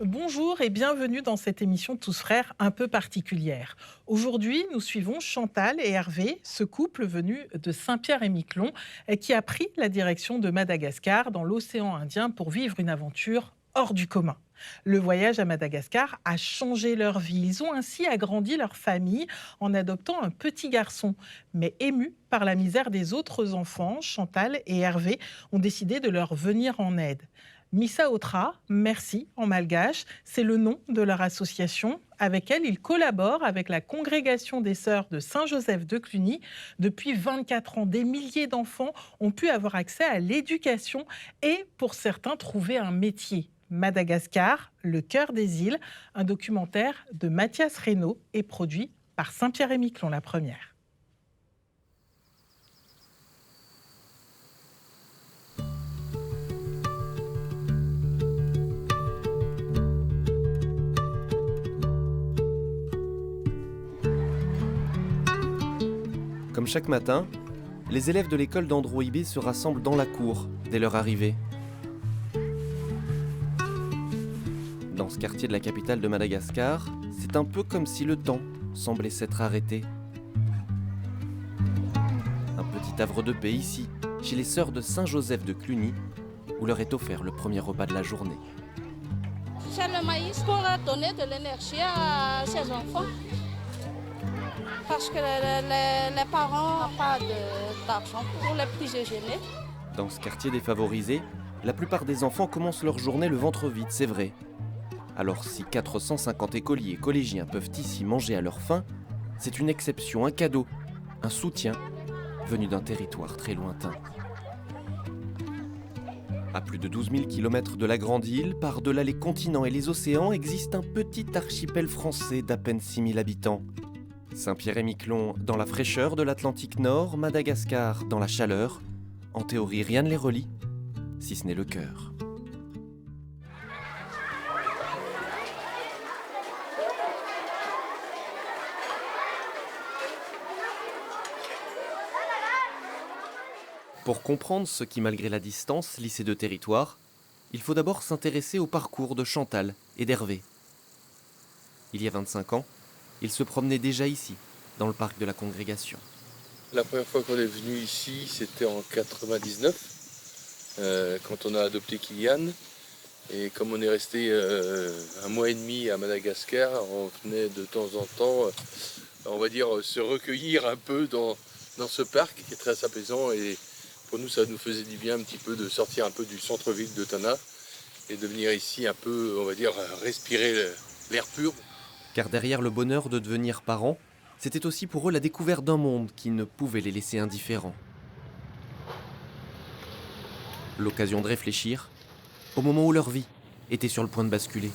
Bonjour et bienvenue dans cette émission Tous Frères un peu particulière. Aujourd'hui, nous suivons Chantal et Hervé, ce couple venu de Saint-Pierre-et-Miquelon qui a pris la direction de Madagascar dans l'océan Indien pour vivre une aventure hors du commun. Le voyage à Madagascar a changé leur vie. Ils ont ainsi agrandi leur famille en adoptant un petit garçon. Mais émus par la misère des autres enfants, Chantal et Hervé ont décidé de leur venir en aide. Missa Otra, merci en malgache, c'est le nom de leur association. Avec elle, ils collaborent avec la congrégation des Sœurs de Saint-Joseph de Cluny. Depuis 24 ans, des milliers d'enfants ont pu avoir accès à l'éducation et, pour certains, trouver un métier. Madagascar, le cœur des îles, un documentaire de Mathias Reynaud est produit par Saint-Pierre-et-Miquelon la première. Comme chaque matin, les élèves de l'école d'Androibé se rassemblent dans la cour dès leur arrivée. Dans ce quartier de la capitale de Madagascar, c'est un peu comme si le temps semblait s'être arrêté. Un petit havre de paix ici, chez les sœurs de Saint-Joseph de Cluny, où leur est offert le premier repas de la journée. C'est le maïs pour donner de l'énergie à ces enfants. Parce que les parents n'ont pas d'argent pour les petits déjeuners. Dans ce quartier défavorisé, la plupart des enfants commencent leur journée le ventre vide, c'est vrai. Alors si 450 écoliers et collégiens peuvent ici manger à leur faim, c'est une exception, un cadeau, un soutien venu d'un territoire très lointain. À plus de 12 000 km de la grande île, par-delà les continents et les océans, existe un petit archipel français d'à peine 6 000 habitants. Saint-Pierre-et-Miquelon dans la fraîcheur de l'Atlantique Nord, Madagascar dans la chaleur. En théorie, rien ne les relie, si ce n'est le cœur. Pour comprendre ce qui, malgré la distance, lie ces deux territoires, il faut d'abord s'intéresser au parcours de Chantal et d'Hervé. Il y a 25 ans, ils se promenaient déjà ici, dans le parc de la congrégation. La première fois qu'on est venu ici, c'était en 99, quand on a adopté Kylian. Et comme on est resté un mois et demi à Madagascar, on venait de temps en temps, on va dire, se recueillir un peu dans ce parc qui est très apaisant. Et pour nous, ça nous faisait du bien un petit peu de sortir un peu du centre-ville de Tana et de venir ici un peu, on va dire, respirer l'air pur. Car derrière le bonheur de devenir parents, c'était aussi pour eux la découverte d'un monde qui ne pouvait les laisser indifférents. L'occasion de réfléchir au moment où leur vie était sur le point de basculer.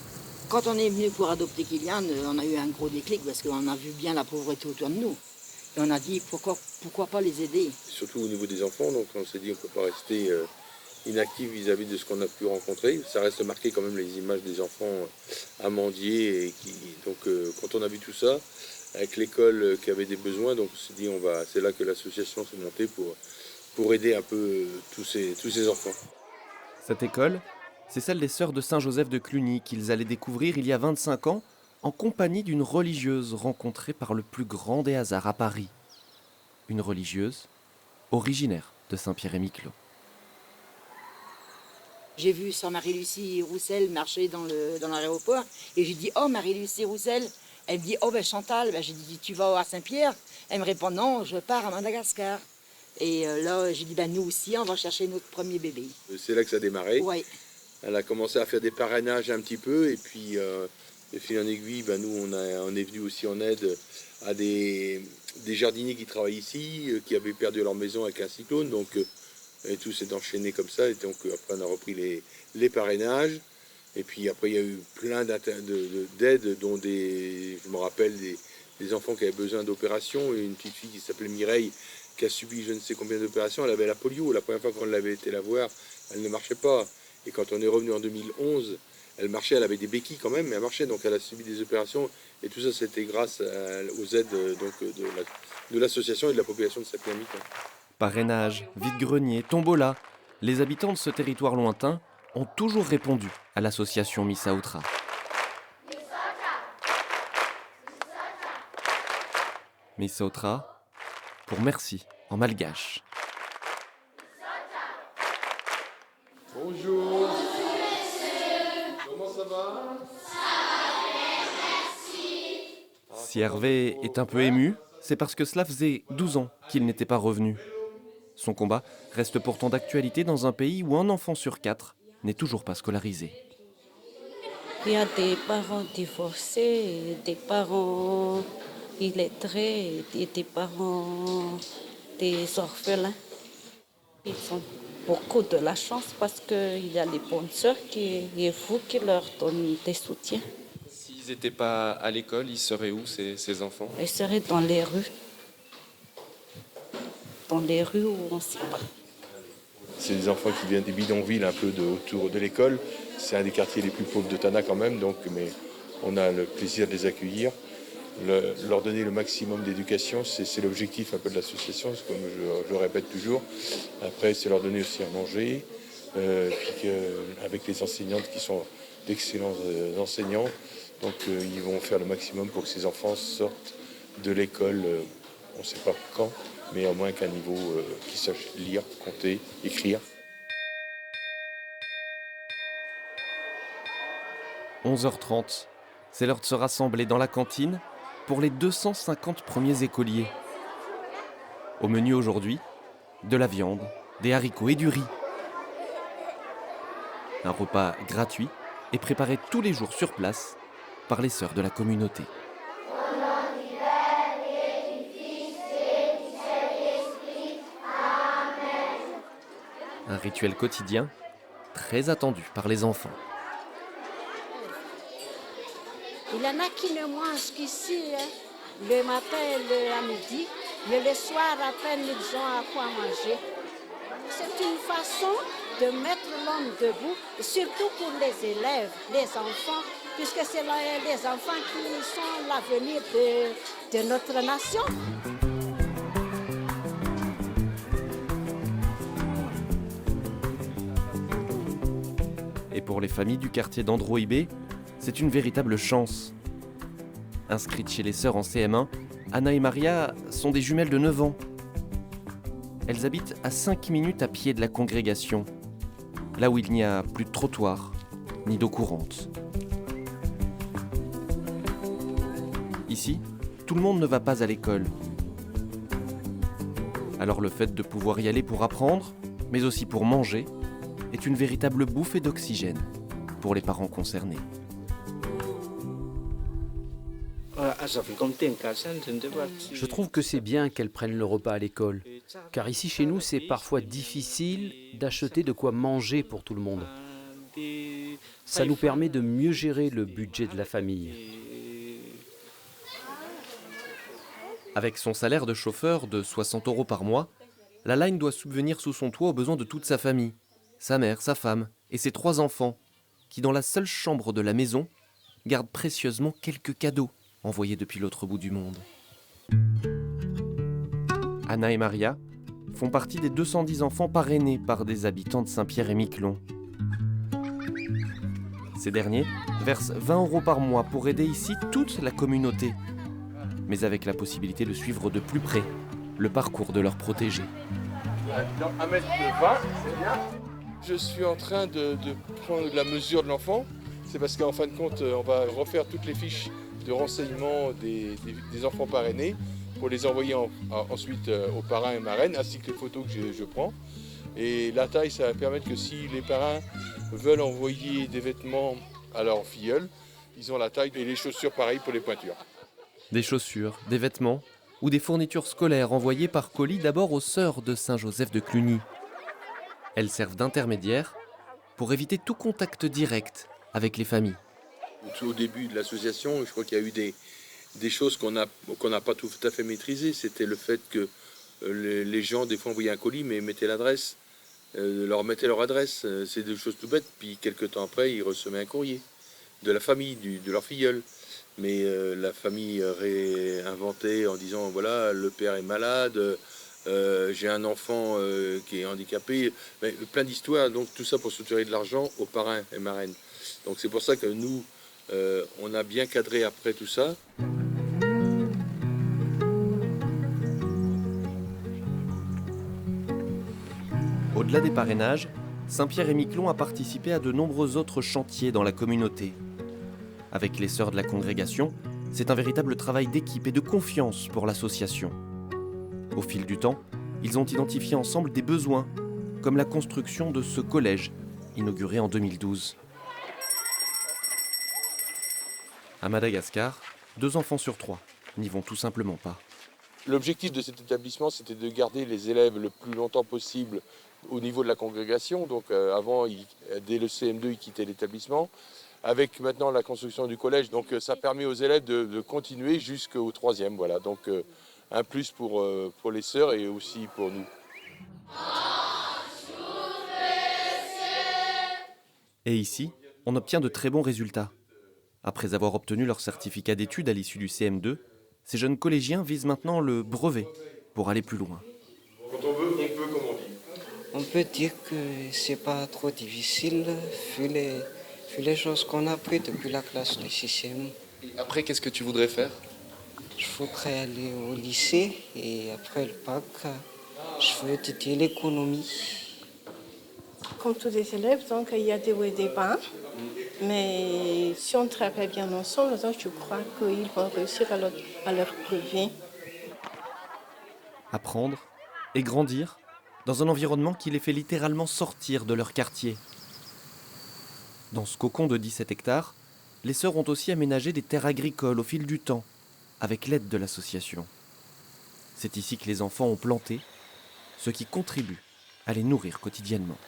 Quand on est venu pour adopter Kylian, on a eu un gros déclic parce qu'on a vu bien la pauvreté autour de nous. Et on a dit pourquoi pas les aider. Surtout au niveau des enfants, donc on s'est dit on ne peut pas rester inactif vis-à-vis de ce qu'on a pu rencontrer. Ça reste marqué quand même les images des enfants amandiers. Et donc quand on a vu tout ça, avec l'école qui avait des besoins, donc on s'est dit c'est là que l'association s'est montée pour aider un peu tous ces enfants. Cette école, c'est celle des Sœurs de Saint-Joseph de Cluny qu'ils allaient découvrir il y a 25 ans en compagnie d'une religieuse rencontrée par le plus grand des hasards à Paris. Une religieuse originaire de Saint-Pierre-et-Miquelon. J'ai vu Sœur Marie-Lucie Roussel marcher dans l'aéroport et j'ai dit « Oh, Marie-Lucie Roussel !» Elle me dit « Oh, ben Chantal !» J'ai dit « Tu vas à Saint-Pierre ?» Elle me répond « Non, je pars à Madagascar. » Et là, j'ai dit « Nous aussi, on va chercher notre premier bébé. » C'est là que ça a démarré. Oui. Elle a commencé à faire des parrainages un petit peu et puis de fil en aiguille, nous on est venu aussi en aide à des jardiniers qui travaillent ici, qui avaient perdu leur maison avec un cyclone, donc et tout s'est enchaîné comme ça. Et donc après on a repris les parrainages et puis après il y a eu plein d'aides, dont je me rappelle des enfants qui avaient besoin d'opérations. Une petite fille qui s'appelait Mireille qui a subi je ne sais combien d'opérations. Elle avait la polio. La première fois qu'on l'avait été la voir, elle ne marchait pas. Et quand on est revenu en 2011, elle marchait, elle avait des béquilles quand même, mais elle marchait, donc elle a subi des opérations. Et tout ça, c'était grâce aux aides de l'association et de la population de Saint-Pierre-et-Miquelon. Parrainage, vide-grenier, tombola, les habitants de ce territoire lointain ont toujours répondu à l'association Missa Otra. Misotra pour merci en malgache. Bonjour. Comment ça va? Si Hervé est un peu ému, c'est parce que cela faisait 12 ans qu'il n'était pas revenu. Son combat reste pourtant d'actualité dans un pays où un enfant sur 4 n'est toujours pas scolarisé. Il y a des parents divorcés, des parents illettrés et des parents des orphelins. Ils ont beaucoup de la chance parce qu'il y a les bonnes sœurs et vous qui leur donnent des soutiens. S'ils n'étaient pas à l'école, ils seraient où ces enfants? Ils seraient dans les rues. Dans les rues où on ne sait pas. C'est des enfants qui viennent des bidonvilles un peu autour de l'école. C'est un des quartiers les plus pauvres de Tana quand même, donc, mais on a le plaisir de les accueillir. Leur donner le maximum d'éducation, c'est l'objectif un peu de l'association, comme je le répète toujours. Après, c'est leur donner aussi à manger, puis avec les enseignantes qui sont d'excellents enseignants. Donc ils vont faire le maximum pour que ces enfants sortent de l'école, on ne sait pas quand, mais au moins qu'à un niveau qu'ils sachent lire, compter, écrire. 11h30, c'est l'heure de se rassembler dans la cantine pour les 250 premiers écoliers. Au menu aujourd'hui, de la viande, des haricots et du riz. Un repas gratuit et préparé tous les jours sur place par les sœurs de la communauté. Un rituel quotidien très attendu par les enfants. Il y en a qui ne mangent qu'ici, le matin et à midi, mais le soir, à peine ils ont à quoi manger. C'est une façon de mettre l'homme debout, surtout pour les élèves, les enfants, puisque c'est les enfants qui sont l'avenir de notre nation. Et pour les familles du quartier d'Androibé, c'est une véritable chance. Inscrites chez les sœurs en CM1, Anna et Maria sont des jumelles de 9 ans. Elles habitent à 5 minutes à pied de la congrégation, là où il n'y a plus de trottoir, ni d'eau courante. Ici, tout le monde ne va pas à l'école. Alors le fait de pouvoir y aller pour apprendre, mais aussi pour manger, est une véritable bouffée d'oxygène pour les parents concernés. Je trouve que c'est bien qu'elles prennent le repas à l'école, car ici chez nous c'est parfois difficile d'acheter de quoi manger pour tout le monde. Ça nous permet de mieux gérer le budget de la famille. Avec son salaire de chauffeur de 60 € par mois, la Line doit subvenir sous son toit aux besoins de toute sa famille, sa mère, sa femme et ses 3 enfants, qui dans la seule chambre de la maison gardent précieusement quelques cadeaux envoyés depuis l'autre bout du monde. Anna et Maria font partie des 210 enfants parrainés par des habitants de Saint-Pierre et Miquelon. Ces derniers versent 20 € par mois pour aider ici toute la communauté, mais avec la possibilité de suivre de plus près le parcours de leurs protégés. Dans 1,20 m, c'est bien. Je suis en train de prendre la mesure de l'enfant. C'est parce qu'en fin de compte, on va refaire toutes les fiches de renseignement des enfants parrainés pour les envoyer ensuite aux parrains et marraines, ainsi que les photos que je prends. Et la taille, ça va permettre que si les parrains veulent envoyer des vêtements à leurs filleuls, ils ont la taille et les chaussures pareilles pour les pointures. Des chaussures, des vêtements ou des fournitures scolaires envoyées par colis d'abord aux sœurs de Saint-Joseph de Cluny. Elles servent d'intermédiaires pour éviter tout contact direct avec les familles. Au début de l'association, je crois qu'il y a eu des choses qu'on n'a pas tout à fait maîtrisées. C'était le fait que les gens, des fois, envoyaient un colis, mais mettaient l'adresse, leur mettaient leur adresse. C'est des choses tout bêtes. Puis, quelques temps après, ils recevaient un courrier de la famille, de leur filleul. Mais la famille réinventait en disant, voilà, le père est malade, j'ai un enfant qui est handicapé. Mais, plein d'histoires, donc tout ça pour soutirer de l'argent aux parrains et marraines. Donc c'est pour ça que nous, on a bien cadré après tout ça. Au-delà des parrainages, Saint-Pierre-et-Miquelon a participé à de nombreux autres chantiers dans la communauté. Avec les sœurs de la congrégation, c'est un véritable travail d'équipe et de confiance pour l'association. Au fil du temps, ils ont identifié ensemble des besoins, comme la construction de ce collège, inauguré en 2012. À Madagascar, 2 enfants sur 3 n'y vont tout simplement pas. L'objectif de cet établissement, c'était de garder les élèves le plus longtemps possible au niveau de la congrégation. Donc avant, dès le CM2, ils quittaient l'établissement. Avec maintenant la construction du collège, donc ça permet aux élèves de continuer jusqu'au 3e. Voilà, donc un plus pour les sœurs et aussi pour nous. Et ici, on obtient de très bons résultats. Après avoir obtenu leur certificat d'études à l'issue du CM2, ces jeunes collégiens visent maintenant le brevet pour aller plus loin. Quand on veut, on peut, comme on dit. On peut dire que c'est pas trop difficile vu les choses qu'on a apprises depuis la classe de 6e. Après, qu'est-ce que tu voudrais faire? Je voudrais aller au lycée et après le bac, je veux étudier l'économie. Comme tous les élèves, donc il y a des hauts et des bas. Mais si on travaille bien ensemble, donc je crois qu'ils vont réussir à leur brevet. Apprendre et grandir dans un environnement qui les fait littéralement sortir de leur quartier. Dans ce cocon de 17 hectares, les sœurs ont aussi aménagé des terres agricoles au fil du temps, avec l'aide de l'association. C'est ici que les enfants ont planté, ce qui contribue à les nourrir quotidiennement.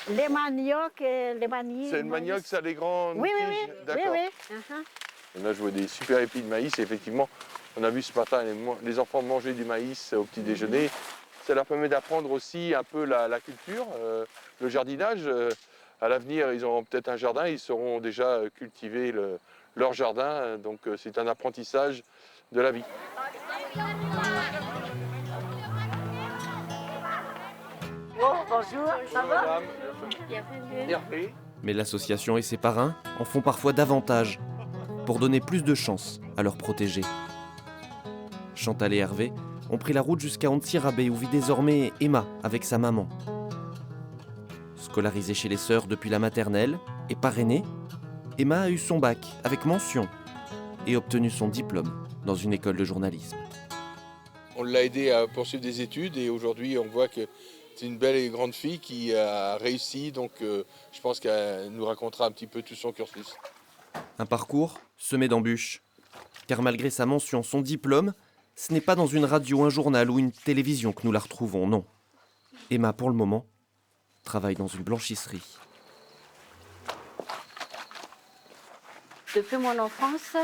Les maniocs et les vanilles. C'est le manioc, ça, les grandes Oui, oui, tiges. oui. D'accord. Oui, oui. On a joué des super épis de maïs et effectivement, on a vu ce matin les enfants manger du maïs au petit déjeuner. Ça leur permet d'apprendre aussi un peu la culture, le jardinage. À l'avenir, ils auront peut-être un jardin, ils sauront déjà cultiver leur jardin. Donc c'est un apprentissage de la vie. Oh, bonjour, ça va? Hervé. Mais l'association et ses parrains en font parfois davantage pour donner plus de chance à leurs protégés. Chantal et Hervé ont pris la route jusqu'à Antsirabe où vit désormais Emma avec sa maman. Scolarisée chez les sœurs depuis la maternelle et parrainée, Emma a eu son bac avec mention et obtenu son diplôme dans une école de journalisme. On l'a aidé à poursuivre des études et aujourd'hui on voit que c'est une belle et grande fille qui a réussi, donc je pense qu'elle nous racontera un petit peu tout son cursus. Un parcours semé d'embûches, car malgré sa mention, son diplôme, ce n'est pas dans une radio, un journal ou une télévision que nous la retrouvons, non. Emma, pour le moment, travaille dans une blanchisserie. Depuis mon enfance,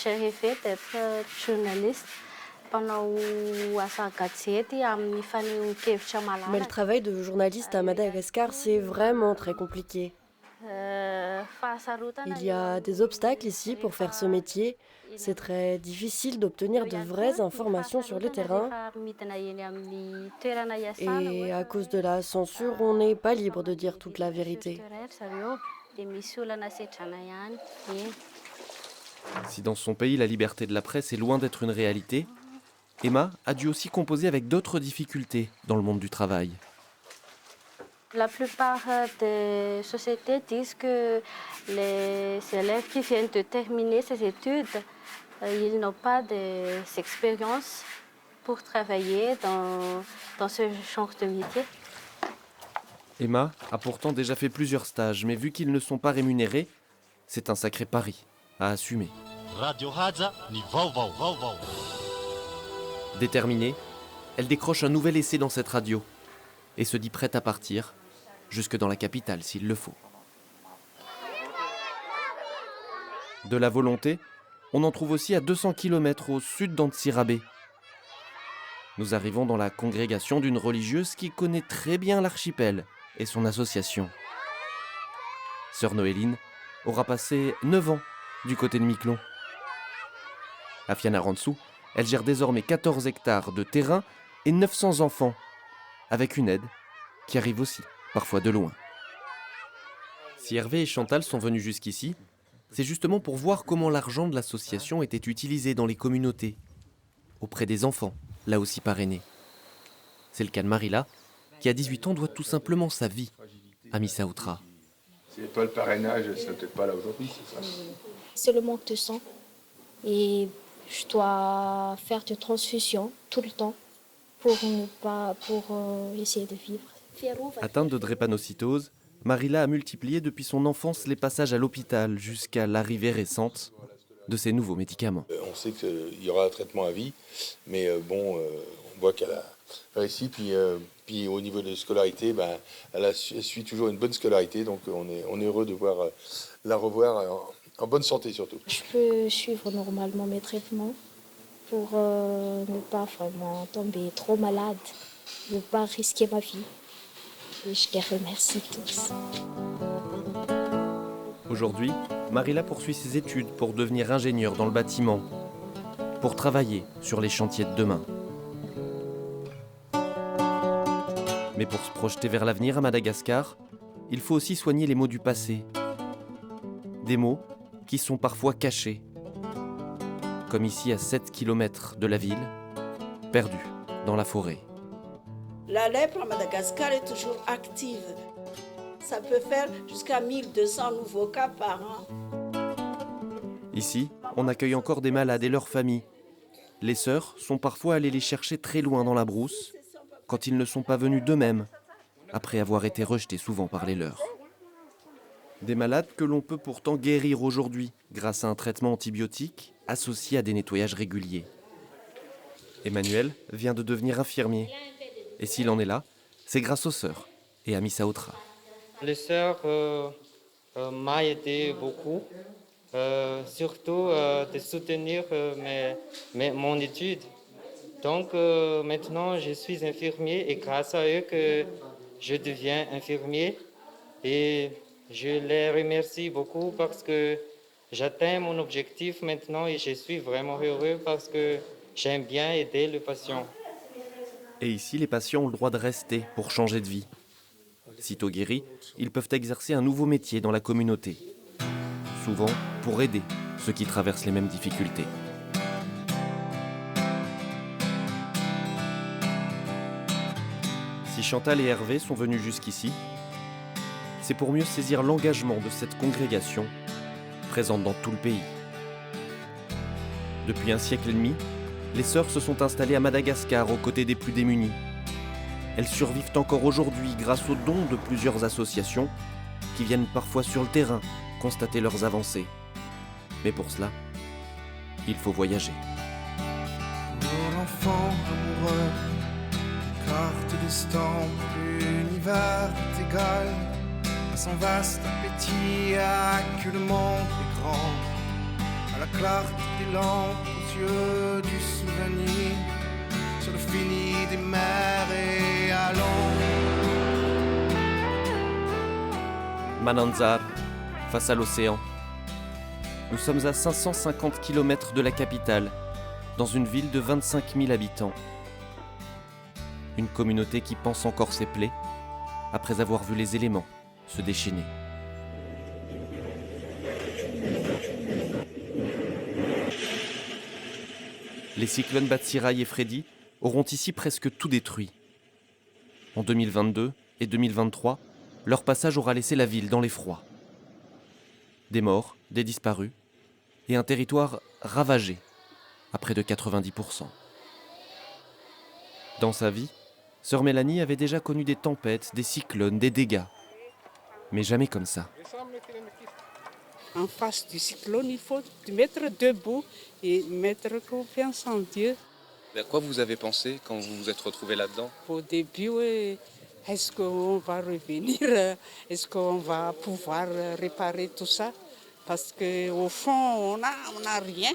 j'ai rêvé d'être journaliste. Mais le travail de journaliste à Madagascar, c'est vraiment très compliqué. Il y a des obstacles ici pour faire ce métier. C'est très difficile d'obtenir de vraies informations sur le terrain. Et à cause de la censure, on n'est pas libre de dire toute la vérité. Si dans son pays, la liberté de la presse est loin d'être une réalité, Emma a dû aussi composer avec d'autres difficultés dans le monde du travail. La plupart des sociétés disent que les élèves qui viennent de terminer ces études, ils n'ont pas d'expérience pour travailler dans ce genre de métier. Emma a pourtant déjà fait plusieurs stages, mais vu qu'ils ne sont pas rémunérés, c'est un sacré pari à assumer. Déterminée, elle décroche un nouvel essai dans cette radio et se dit prête à partir, jusque dans la capitale s'il le faut. De la volonté, on en trouve aussi à 200 km au sud d'Antsirabe. Nous arrivons dans la congrégation d'une religieuse qui connaît très bien l'archipel et son association. Sœur Noéline aura passé 9 ans du côté de Miquelon. À Fianarantsoa, elle gère désormais 14 hectares de terrain et 900 enfants, avec une aide qui arrive aussi, parfois de loin. Si Hervé et Chantal sont venus jusqu'ici, c'est justement pour voir comment l'argent de l'association était utilisé dans les communautés, auprès des enfants, là aussi parrainés. C'est le cas de Marila, qui à 18 ans doit tout simplement sa vie à Missa Outra. C'est pas le parrainage, ça serait peut-être pas là aujourd'hui, c'est ça. C'est le manque de sang. Et je dois faire des transfusions tout le temps pour essayer de vivre. Atteinte de drépanocytose, Marila a multiplié depuis son enfance les passages à l'hôpital jusqu'à l'arrivée récente de ces nouveaux médicaments. On sait qu'il y aura un traitement à vie, mais on voit qu'elle a réussi. Puis au niveau de la scolarité, elle suit toujours une bonne scolarité, donc on est heureux de la revoir en bonne santé surtout. Je peux suivre normalement mes traitements pour ne pas vraiment tomber trop malade, ne pas risquer ma vie. Et je les remercie tous. Aujourd'hui, Marila poursuit ses études pour devenir ingénieure dans le bâtiment, pour travailler sur les chantiers de demain. Mais pour se projeter vers l'avenir à Madagascar, il faut aussi soigner les maux du passé. Des maux qui sont parfois cachés, comme ici à 7 km de la ville, perdus dans la forêt. La lèpre à Madagascar est toujours active. Ça peut faire jusqu'à 1200 nouveaux cas par an. Ici, on accueille encore des malades et leurs familles. Les sœurs sont parfois allées les chercher très loin dans la brousse, quand ils ne sont pas venus d'eux-mêmes, après avoir été rejetés souvent par les leurs. Des malades que l'on peut pourtant guérir aujourd'hui, grâce à un traitement antibiotique associé à des nettoyages réguliers. Emmanuel vient de devenir infirmier. Et s'il en est là, c'est grâce aux sœurs et à Missa Outra. Les sœurs m'ont aidé beaucoup, surtout de soutenir mon étude. Donc maintenant, je suis infirmier et grâce à eux que je deviens infirmier. Et je les remercie beaucoup parce que j'atteins mon objectif maintenant et je suis vraiment heureux parce que j'aime bien aider le patient. Et ici, les patients ont le droit de rester pour changer de vie. Sitôt guéris, ils peuvent exercer un nouveau métier dans la communauté. Souvent pour aider ceux qui traversent les mêmes difficultés. Si Chantal et Hervé sont venus jusqu'ici, c'est pour mieux saisir l'engagement de cette congrégation présente dans tout le pays. Depuis un siècle et demi, les sœurs se sont installées à Madagascar aux côtés des plus démunis. Elles survivent encore aujourd'hui grâce aux dons de plusieurs associations qui viennent parfois sur le terrain constater leurs avancées. Mais pour cela, il faut voyager. Pour l'enfant amoureux, carte d'estampe, l'univers est égal à son vaste appétit, à que le monde est grand, à la clarté des lampes, aux yeux du souvenir, sur le fini des mers et à l'ombre. Mananzar, face à l'océan. Nous sommes à 550 km de la capitale, dans une ville de 25 000 habitants. Une communauté qui pense encore ses plaies, après avoir vu les éléments se déchaîner. Les cyclones Batsirai et Freddy auront ici presque tout détruit. En 2022 et 2023, leur passage aura laissé la ville dans l'effroi. Des morts, des disparus, et un territoire ravagé à près de 90%. Dans sa vie, sœur Mélanie avait déjà connu des tempêtes, des cyclones, des dégâts. Mais jamais comme ça. En face du cyclone, il faut te mettre debout et mettre confiance en Dieu. Mais à quoi vous avez pensé quand vous vous êtes retrouvé là-dedans? Au début, oui, est-ce qu'on va revenir? Est-ce qu'on va pouvoir réparer tout ça? Parce qu'au fond, on n'a rien.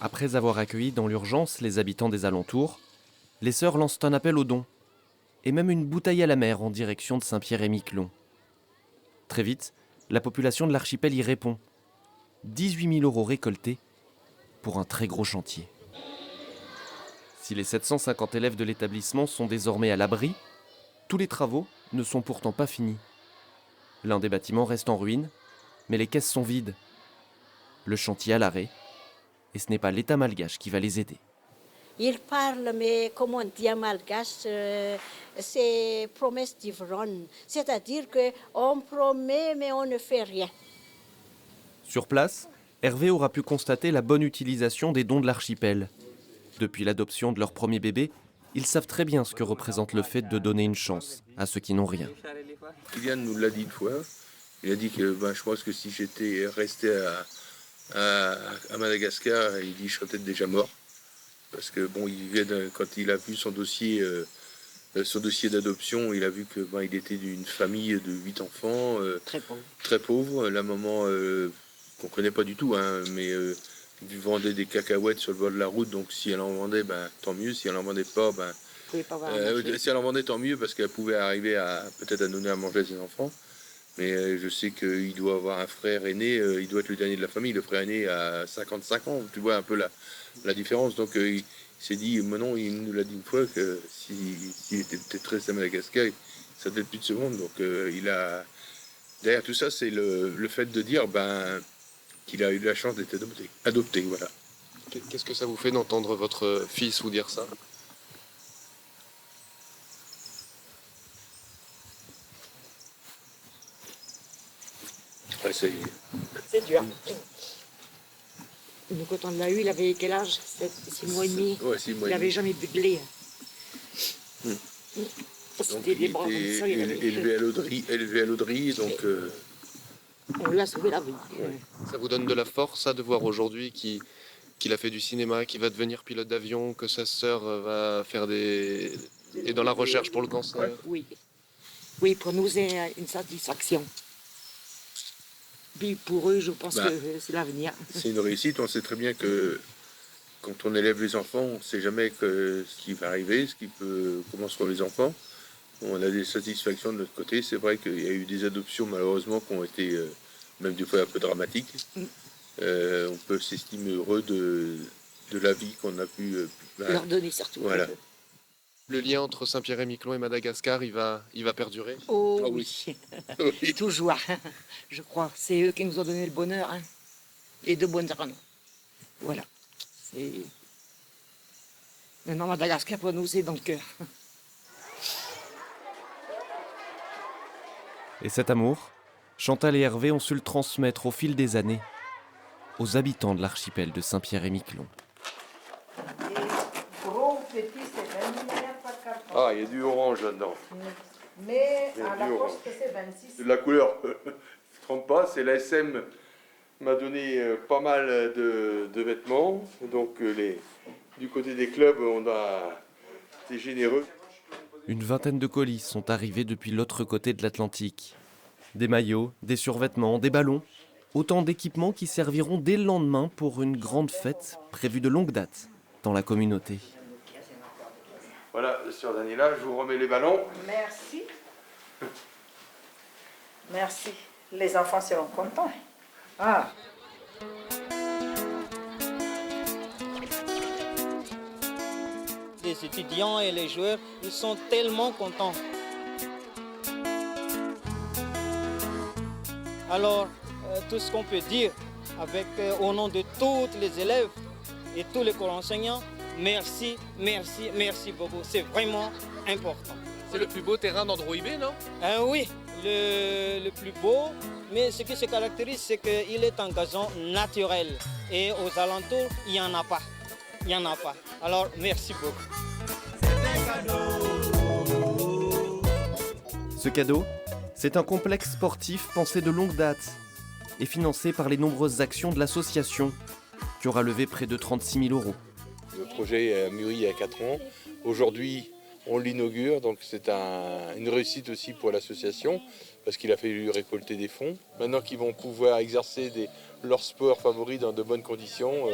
Après avoir accueilli dans l'urgence les habitants des alentours, les sœurs lancent un appel aux dons, et même une bouteille à la mer en direction de Saint-Pierre-et-Miquelon. Très vite, la population de l'archipel y répond. 18 000 € récoltés pour un très gros chantier. Si les 750 élèves de l'établissement sont désormais à l'abri, tous les travaux ne sont pourtant pas finis. L'un des bâtiments reste en ruine, mais les caisses sont vides. Le chantier à l'arrêt, et ce n'est pas l'État malgache qui va les aider. Ils parlent, mais comme on dit en malgache, c'est promesse d'ivrogne. C'est-à-dire qu'on promet, mais on ne fait rien. Sur place, Hervé aura pu constater la bonne utilisation des dons de l'archipel. Depuis l'adoption de leur premier bébé, ils savent très bien ce que représente le fait de donner une chance à ceux qui n'ont rien. Kylian nous l'a dit une fois. Il a dit que je pense que si j'étais resté à Madagascar, il dit je serais peut-être déjà mort. Parce que quand il a vu son dossier d'adoption, il a vu que il était d'une famille de 8 enfants, très pauvre. La maman qu'on connaît pas du tout, mais il vendait des cacahuètes sur le bord de la route, donc si elle en vendait, tant mieux. Si elle en vendait pas, si elle en vendait, tant mieux, parce qu'elle pouvait arriver peut-être à donner à manger à ses enfants. Mais je sais qu'il doit avoir un frère aîné, il doit être le dernier de la famille. Le frère aîné a 55 ans, tu vois un peu la différence. Donc il s'est dit, maintenant il nous l'a dit une fois, que s'il était peut-être resté à Madagascar, ça peut-être plus de ce monde. Donc derrière tout ça, c'est le fait de dire qu'il a eu la chance d'être adopté, voilà. Qu'est-ce que ça vous fait d'entendre votre fils vous dire ça ? C'est dur. Nous, quand on l'a eu, il avait quel âge? 6 mois et demi. Ouais, 6 mois il n'avait jamais bu de lait. Donc, il était élevé à l'auderie, donc... On lui a sauvé la vie. Ouais. Ça vous donne de la force, ça, de voir aujourd'hui qu'il a fait du cinéma, qu'il va devenir pilote d'avion, que sa sœur va faire est dans la recherche pour le cancer? Oui. Oui, pour nous, c'est une satisfaction. Puis pour eux, je pense que c'est l'avenir. C'est une réussite. On sait très bien que quand on élève les enfants, on ne sait jamais ce qui va arriver, comment seront les enfants. On a des satisfactions de notre côté. C'est vrai qu'il y a eu des adoptions, malheureusement, qui ont été même des fois un peu dramatiques. On peut s'estimer heureux de la vie qu'on a pu leur donner, surtout. Voilà. Le lien entre Saint-Pierre-et-Miquelon et Madagascar, il va perdurer? Oh oui. Oui. Toujours, je crois. C'est eux qui nous ont donné le bonheur, et de bonnes raisons. Voilà. Maintenant, Madagascar, pour nous, c'est dans le cœur. Et cet amour, Chantal et Hervé ont su le transmettre au fil des années aux habitants de l'archipel de Saint-Pierre-et-Miquelon. Ah, il y a du orange là-dedans. Mais à la poste, c'est 26. De la couleur, je ne me trompe pas, c'est l'ASM m'a donné pas mal de vêtements. Donc du côté des clubs, on a été généreux. Une vingtaine de colis sont arrivés depuis l'autre côté de l'Atlantique. Des maillots, des survêtements, des ballons, autant d'équipements qui serviront dès le lendemain pour une grande fête prévue de longue date dans la communauté. Voilà, sœur Daniela, je vous remets les ballons. Merci. Merci. Les enfants seront contents. Ah. Les étudiants et les joueurs, ils sont tellement contents. Alors, tout ce qu'on peut dire au nom de tous les élèves et tous les corps enseignants, merci, merci, merci beaucoup. C'est vraiment important. C'est le plus beau terrain d'Androibé, non? Oui, le plus beau. Mais ce qui se caractérise, c'est qu'il est en gazon naturel. Et aux alentours, il n'y en a pas. Il n'y en a pas. Alors, merci beaucoup. Ce cadeau, c'est un complexe sportif pensé de longue date et financé par les nombreuses actions de l'association qui aura levé près de 36 000 €. Le projet a mûri il y a 4 ans. Aujourd'hui, on l'inaugure, donc c'est une réussite aussi pour l'association parce qu'il a fallu récolter des fonds. Maintenant qu'ils vont pouvoir exercer leur sport favori dans de bonnes conditions,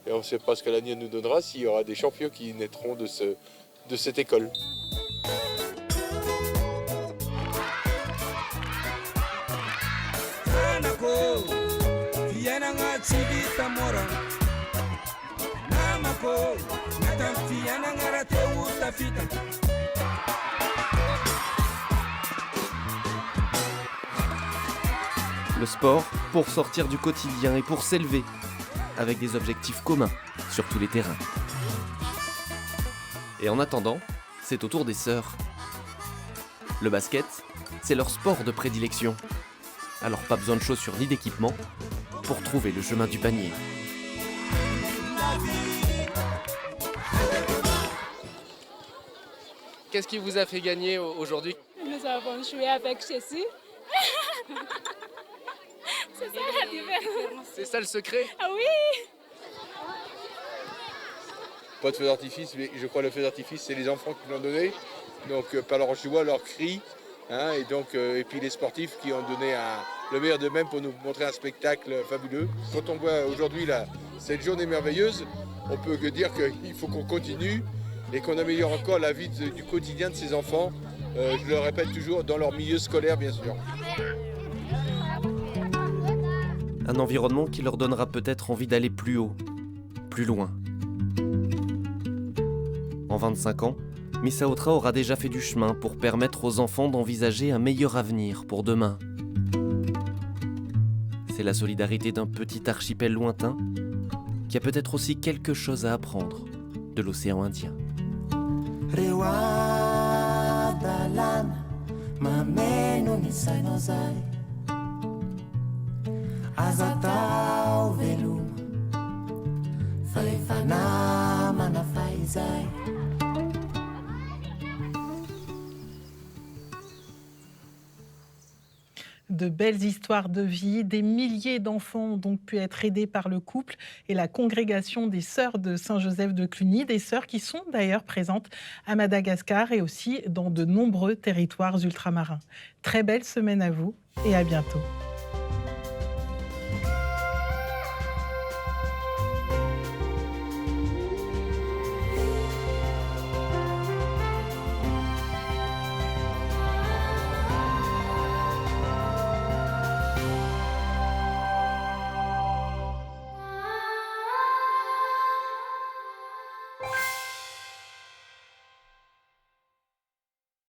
et on ne sait pas ce que l'avenir nous donnera, s'il y aura des champions qui naîtront de cette école. Le sport pour sortir du quotidien et pour s'élever avec des objectifs communs sur tous les terrains. Et en attendant, c'est au tour des sœurs. Le basket, c'est leur sport de prédilection. Alors pas besoin de chaussures ni d'équipement pour trouver le chemin du panier. Qu'est-ce qui vous a fait gagner aujourd'hui? Nous avons joué avec Jésus. C'est ça la différence. C'est ça le secret? Ah oui! Pas de feu d'artifice, mais je crois que le feu d'artifice, c'est les enfants qui l'ont donné. Donc par leur joie, leur cri. Hein, et puis les sportifs qui ont donné le meilleur d'eux-mêmes pour nous montrer un spectacle fabuleux. Quand on voit aujourd'hui cette journée merveilleuse, on peut que dire qu'il faut qu'on continue et qu'on améliore encore la vie du quotidien de ces enfants. Je le répète toujours, dans leur milieu scolaire, bien sûr. Un environnement qui leur donnera peut-être envie d'aller plus haut, plus loin. En 25 ans, Missa Otra aura déjà fait du chemin pour permettre aux enfants d'envisager un meilleur avenir pour demain. C'est la solidarité d'un petit archipel lointain qui a peut-être aussi quelque chose à apprendre de l'océan Indien. De belles histoires de vie, des milliers d'enfants ont donc pu être aidés par le couple et la congrégation des Sœurs de Saint-Joseph de Cluny, des sœurs qui sont d'ailleurs présentes à Madagascar et aussi dans de nombreux territoires ultramarins. Très belle semaine à vous et à bientôt.